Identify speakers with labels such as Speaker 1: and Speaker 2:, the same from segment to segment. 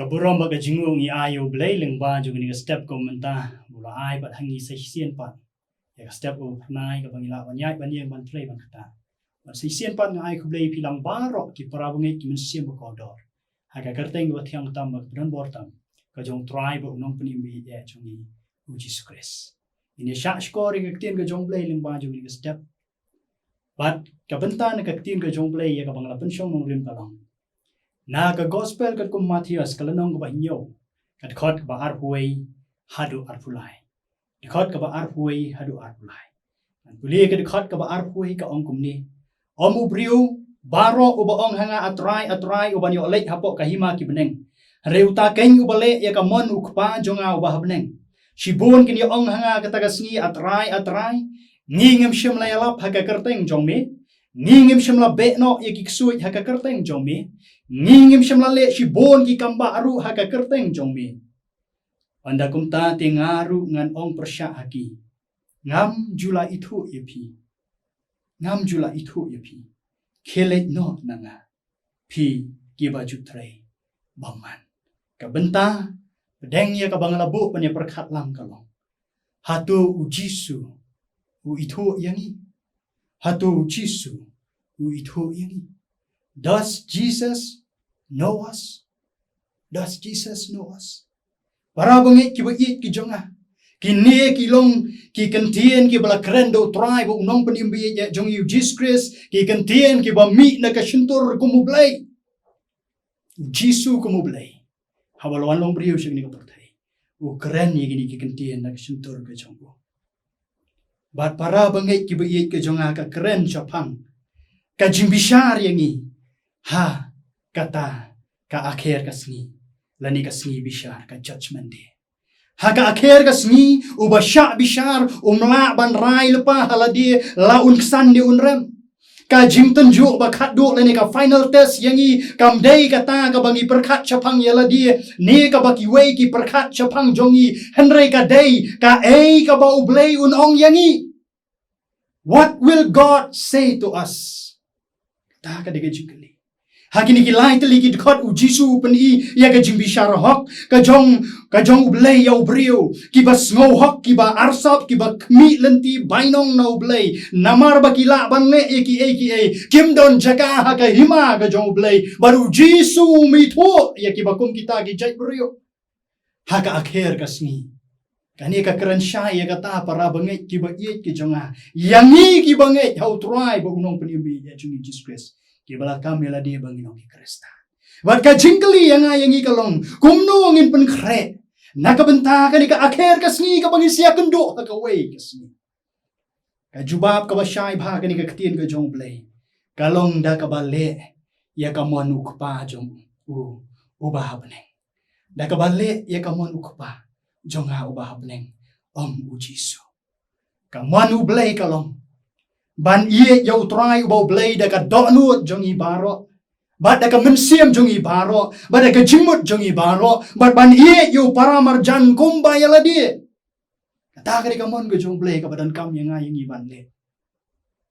Speaker 1: Kaburom baga jingung i ayo blay lengba juga ni step ko menta bula ai pat hangi sesien pat ya step o nai ka bangila banyai banyeng ban play ban kata ban sesien pat ngai ko blay pilang barok ki para bangai ki mensiem ko dor haga kerteng ba thiang tam ba bran bortam ka jong try ba unong penimbi ya jongi Jesus Christ ini syak skor ka tien ka jong blay lengba juga ni step bat ka benta na ka tien ka jong blay ya ka bangla pensyong mong rim kalong na ka gospel kat kum Matthias kalanong ka ba inyo kat khot ka ba arhuai hadu arpulai khot ka ba arhuai hadu arpulai an puli ka khot ka ba arhuai ka ong kumni om ubriu baro uba ong hanga atrai uba ni olek hapok ka hima ki beneng reuta keng ubale ya ka mon ukpa jonga uba beneng shibun kin ong hanga ka tagasngi atrai ngingem shimla yalap ha ka kerteng jongme ngingem shimla bekno ya ki ksui ha ka kerteng jongme ngingim shamlale shibon ki kamba aru haka kerteng jongmi anda kumta tengaru ngan ong persya haki ngam jula itu yepi kelet no nanga pi ki baju tre baman ka benta pedeng ya ka banglabu panya perkhat lang kalong hatu ujisu u itu yangi hatu ujisu u itu yangi. Does Jesus know us? Does Jesus know us? Para bangit ki bait ki jonga. Ki ne ki long ki kentien ki bala krendo tribe unong penimbi ya jong Jesus Christ ki kentien ki ba mi na ka shintur kumublay. Jisu kumublay. Hawalwan long brio sig ni ka portay. U kren ni gini ki kentien na ka shintur ka jongbo. Bat para bangit ki bait ki jonga ka kren chapang. Ka jimbishar yangi. Ha kata ka akhir kasni lani kasni bishar ka judgment day ha ka akhir kasni ubasya bishar umla ban rai lepa haladi laun ksan di unrem ka jimten ju bakhat du lani ka final test yangi kam day kata ka bangi perkhat chapang yaladi ni ka baki wei ki perkhat chapang jongi henry ka day ka ei ka ba ublay unong yangi. What will God say to us? Ta ka de jikali hakini ki lai teli ki khot u Jisu peni ya ka jimbi shar hok ka jong ublay ya ubrio ki bas ngau hok ki ba arsap ki ba mi lenti bainong na ublay namar ba ki la ban le eki kim don jaka ha ka hima ka jong ublay baru Jisu mi thu ya ki ba kum kita ki jai brio ha ka akhir ka sni kani ka kran sha ya ka ta para bangai ki ba ye ki jonga yangi ki bangai hau try ba unong penimbi ya jung Jesus Christ ki bala kami la dia bangino ki Krista. Wat ka jingkali yang ayangi kalong kumno ngin pen kre. Nakabenta ka ni ka akhir ka sni ka bangi siya kendo ka way ka sni. Ka jubab ka basyai bha ka ni ka ktien ka jong play. Kalong da ka bale ya ka mon ukpa jong ubah beneng. Da ka bale ya ka mon ukpa jong ha ubah beneng om u Jisu. Ka mon ublay kalong ban iye yau try ubau blay da ka donut jong ibaro bat da ka mensiam jong ibaro bat da ka jimut jong ibaro bat ban iye yau para marjan kumba yala die ta ka ka mon ka jong blay ka badan kam yang ngai ban le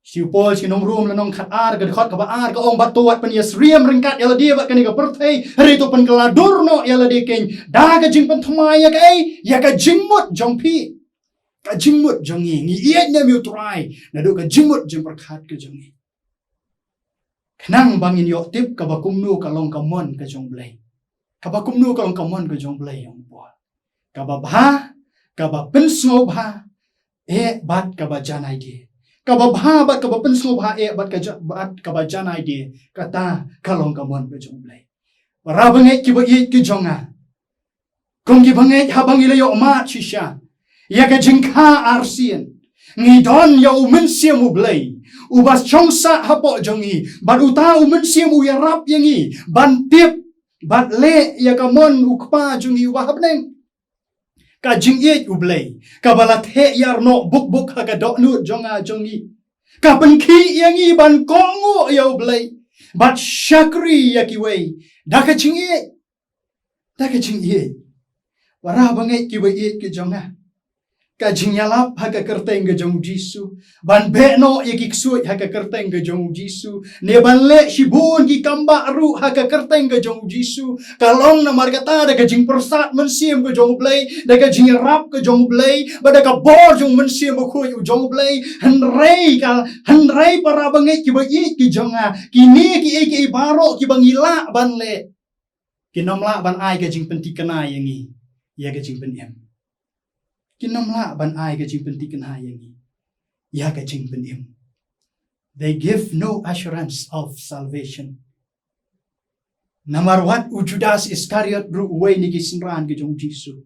Speaker 1: siu pol si nong room la nong khat ar ka khot ka ba ar ka ong bat tuat pen yes riam ringkat yala die bat ka ni ka perthai ri to pen kala durno yala die ken da ka jing pen thmai ya ka ei ya ka jingmut jong pi ka jingmut jongi ngi iet na miu try na do ka jingmut jeng perkhat ka jongi khnang bangin yo tip ka bakumnu ka long ka mon ka jong blay ka bakumnu ka long ka mon ka jong blay yang bo ka ba bha ka ba pensno bha e bat ka ba janai di ka ba bha bat ka ba pensno bha e bat ka ba janai di kata ka long ka mon ka jong blay ra bangai ki ba iet ki jonga kong ki bangai ha bangile yo ma chisha ya ka jingka arsien ngidon ya umensiam ublay ubas chongsa hapo jongi bat uta umensiam uyarap yangi ban tip bat le ya ka mon ukpa jongi ubah beneng ka jingiet ublay ka balat he yar no buk ha ka doknut jonga jongi ka penki yangi ban kongo ya ublay bat syakri ya kiwei da ka jingiet warah bangai ki wei ki jonga Kajing yalap haka kerteng ke jong Jisu. Ban beno ye kiksuit haka kerteng ke jong Jisu. Ne ban le shibun ki kamba ru haka kerteng ke jong Jisu. Kalong na markata da kajing persat mensim ke jong blay. Da kajing rap ke jong blay. Bada ka bor jong mensim ke kuy jong blay. Henrei para bangai ki ba i ki jonga. Kini ki baro ki bangila ban le. Kinomla ban ai kajing pentikana yangi. Ya kajing penem. Kinamla ban ai ka jing pentikan hayangi. Ya ka jing penim. They give no assurance of salvation. Namar wat u Judas Iscariot ru uway ni kisinran ka jong Jisu.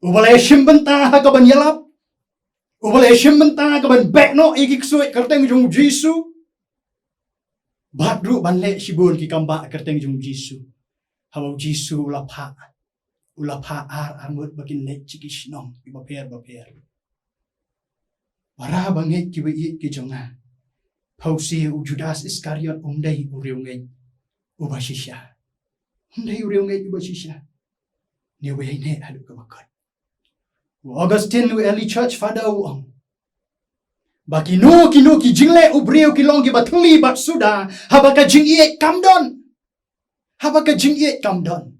Speaker 1: Ubala shimbenta ha ka ban yalap. Ubala shimbenta ka ban bekno ikiksuit karteng jong Jisu. Bat ru ban le shibun ki kamba karteng jong Jisu. Hawaw Jisu lapha. Ulapha amut bakin le chikish nong baper. Para banget ki wi ki jonga. Pausi u Judas Iscariot umdai uriungay ubashisha. Umdai uriungay ubashisha. Ni we ne adu ka bakot. Augustine u early church father u Bakino kino ki jingle ubriu ki long ki batli bat suda habaka jingie kamdon. Habaka jingie kamdon.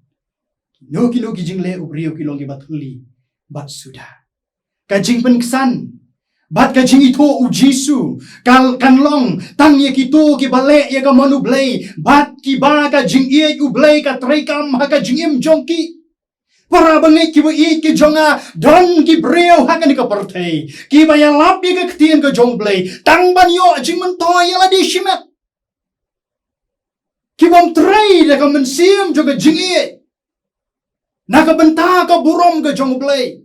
Speaker 1: No kilo kijing le ubriu kilong batuli bat sudah. Kajing penksan bat kajing itu u Jisu kanlong tang ye kitu ki bale ye ka manu blay bat ki ba kajing ye u blay ka trekam ha kajing im jongki. Para bangai ki wi ki jonga don ki breu ha kan ka perthei ki ba ya lap ye ka ktien ka jong blay tang ban yo jing men to ye la di shimat. Ki bom trei da ka mensiam jo ka jing ye. Nakabenta ka burom ka jong blay.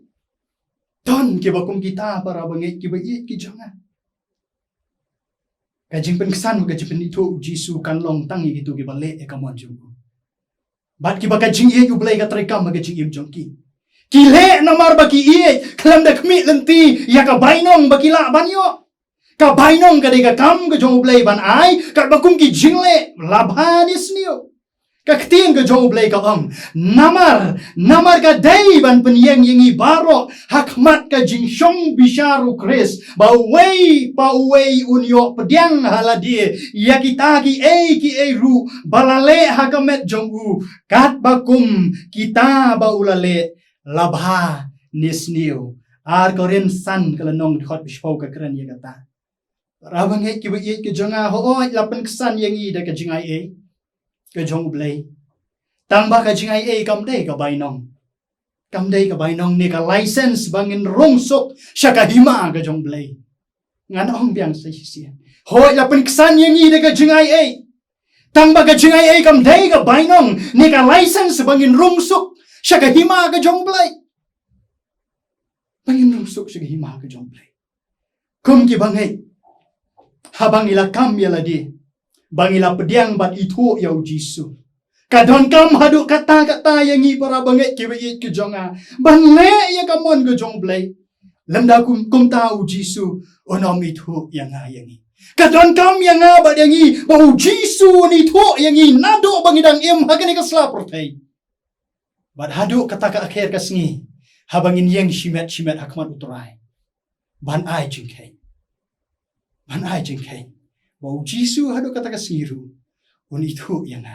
Speaker 1: Don ki bakum kita para bangai ki bayi ki jonga. Kajing penkesan ka jing itu Jisu kan long tangi gitu ki bale e kamon jong. Bat ki baka jing ye yu blay ka trekam ka jing im jong ki. Ki le namar baki ie klam da kmi lenti ya ka bainong baki la banyo. Ka bainong ka de ka kam ka jong blay ban ai ka bakum ki jing le labhanis niyo. Kaktiin ka jong blay ka namar ka day ban penyeng yengi baro hakmat ka jingshong bisharu Chris pa uway unyo pediang haladie yakitagi ki ru balale hakamet jong u kat bakum kita ba ulale labha nisniu ar koren san kalanong khot bishpau ka kran ye kata rabang ki wi ki jonga ho lapen kesan yengi da ka jingai ka jong blay tang ba ka jingai kam dei ka bainong ni ka license bangin rongsok sya ka hima ka jong blay ngan ong biang sa hisia hoi la peniksan yang i de ka jingai tang ba ka jingai kam dei ka bainong ni ka license bangin rongsok sya ka hima ka jong blay bangin rongsok sya ka hima ka jong blay kum ki bangai habang ila kam ya ladi bangila pediang bat itu ya Jisu. Kadon kam hadu kata yang i para banget ki wi ki jonga. Ban le ya kamon ke jong blay. Lemda kum tahu Jisu onom itu yang i. Kadon kam yang bat yang i ba Jisu ni itu yang i nado bangidang im hagani ka slaportai. Bat hadu kata ka akhir ka sngi. Habangin yang shimet hakmat uturai. Ban ai jingkai. Bau Jisu hadu kata kasiru. Un itu yang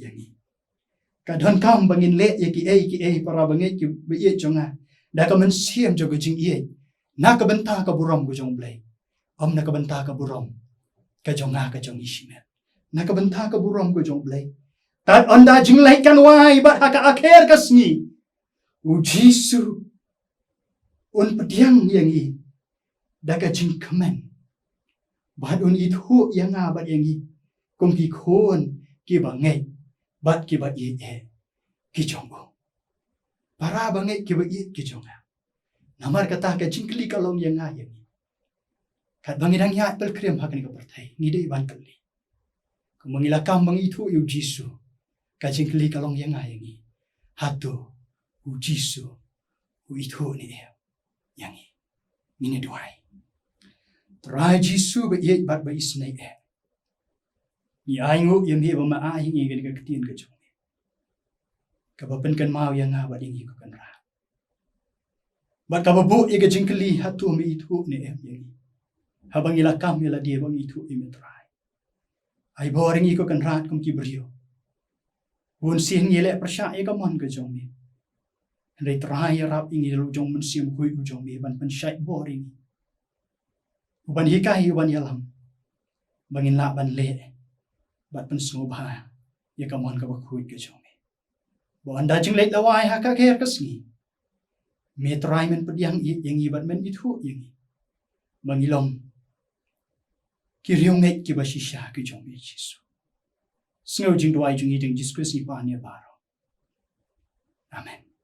Speaker 1: i. Kadon kam bangin le ye ki para bangai ki be jonga. Da ka mensiam jogo jing ie. Na ka benta ka burom go jong blay. Om na ka benta ka burom. Ka jonga ka jong ishimet. Na ka benta ka burom go jong blay. Tat onda jing lai kan wai bat haka akhir kasni. U Jisu. Un pediang yang i. Da ka jing kemen. Bat un itu yang bat yang i kum ki khon ki bangai bat ki ba i ki jongo para bangai ki ba i ki jonga namar kata ka jingkli kalong yang nga yang kat bangidang ya pel krem hakani ka pertai ni dei ban kali kumangilakam bang itu yu Jisu ka jingkli kalong yang nga yang i hatu u Jisu u itu ni yang i ni duai Try Jisu ba ye bat ba isnai Ni aingu yam he ba ma ai ngi ga ketien ka jong. Ka ba pen kan mau yang nga ba ding hi ko kan ra. Bat kababu iga jingkeli hatu mi itu ni yangi. Habang ila kam ila dia bang itu imetrai. Ai boring iko kan rat kum kibrio. Bun sin ngile persya iga mon ke jong mi. Ndai trai rap ingi lu jong men sim hui u jong mi ban pen syai boring. Uban hikai uban yalam. Bangin la ban le. Bat pen sngobha. Ya kamon ka bakhui ke jong mi. Bo anda jing leit lawai ha ka kher kasngi. Me trai men pediang yang ibat men itu yangi. Mangilom kiriong ngai ki basisha ki jong mi Jesu. Sngau jing duai jing iding Jesus Christ ni pa ni baro. Amen.